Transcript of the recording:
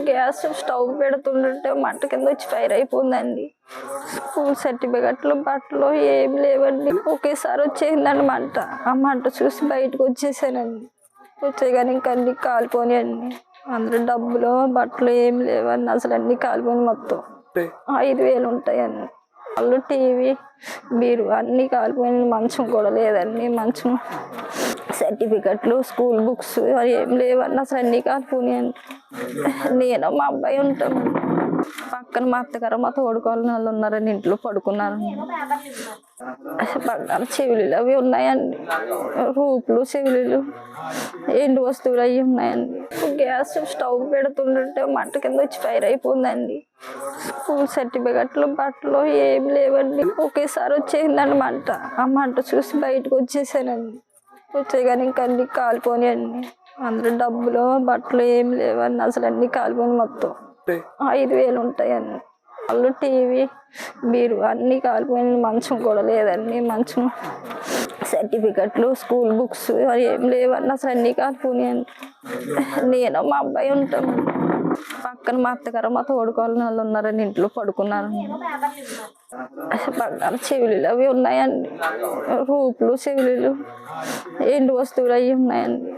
Gas stove పెడుతుంటే మంట కింద వచ్చి ఫైర్ అయిపోయిందండి. స్కూల్ సర్టిఫికెట్లు బట్టలు ఏం లేవండి. ఒకేసారి వచ్చేసిందండి మంట. ఆ మంట చూసి బయటకు వచ్చేసానండి. వచ్చే కానీ ఇంకా అన్ని కాలిపోయాయండి. అందులో డబ్బులు బట్టలు ఏం లేవండి. అసలు అన్ని కాలిపోయి మొత్తం 5,000 ఉంటాయండి. వాళ్ళు టీవీ బీరు అన్నీ కాలిపోయిన, మంచం కూడా లేదండి. మంచం సర్టిఫికెట్లు స్కూల్ బుక్స్ అవి ఏం లేవండి. అసలు అన్నీ కాలిపోయాయండి. నేను మా అబ్బాయి ఉంటాము. పక్కన మా అత్తగారు మా తోడుకోవాలని వాళ్ళు ఉన్నారండి. ఇంట్లో పడుకున్నారండి. బంగారు చెవులు అవి ఉన్నాయండి. రూపులు చెవులు ఎండు వస్తువులు అవి ఉన్నాయండి. గ్యాస్ స్టవ్ పెడుతుంటే మంట కింద వచ్చి ఫైర్ అయిపోయిందండి. స్కూల్ సర్టిఫికెట్లు బట్టలు ఏం లేవండి. ఒకేసారి వచ్చేసిందండి మంట. ఆ మంట చూసి బయటకు వచ్చేసానండి. వచ్చే కానీ ఇంకా అన్ని కాలిపోయాయండి. అందులో డబ్బులు బట్టలు ఏం లేవండి. అసలు అన్ని కాలిపోయి మొత్తం 5,000 ఉంటాయండి. వాళ్ళు టీవీ బీరు అన్నీ కాలిపోయిన, మంచం కూడా లేదండి. మంచం సర్టిఫికెట్లు స్కూల్ బుక్స్ అవి ఏం లేవండి. అసలు అన్నీ కాలిపోయాయండి. నేను మా అబ్బాయి ఉంటాము. పక్కన మా అత్తగారు మా తోడుకోవాలని వాళ్ళు ఉన్నారండి. ఇంట్లో పడుకున్నారండి. బంగారు చెవులు అవి ఉన్నాయండి. రూపులు చెవులు ఎండు వస్తువులు అవి ఉన్నాయండి.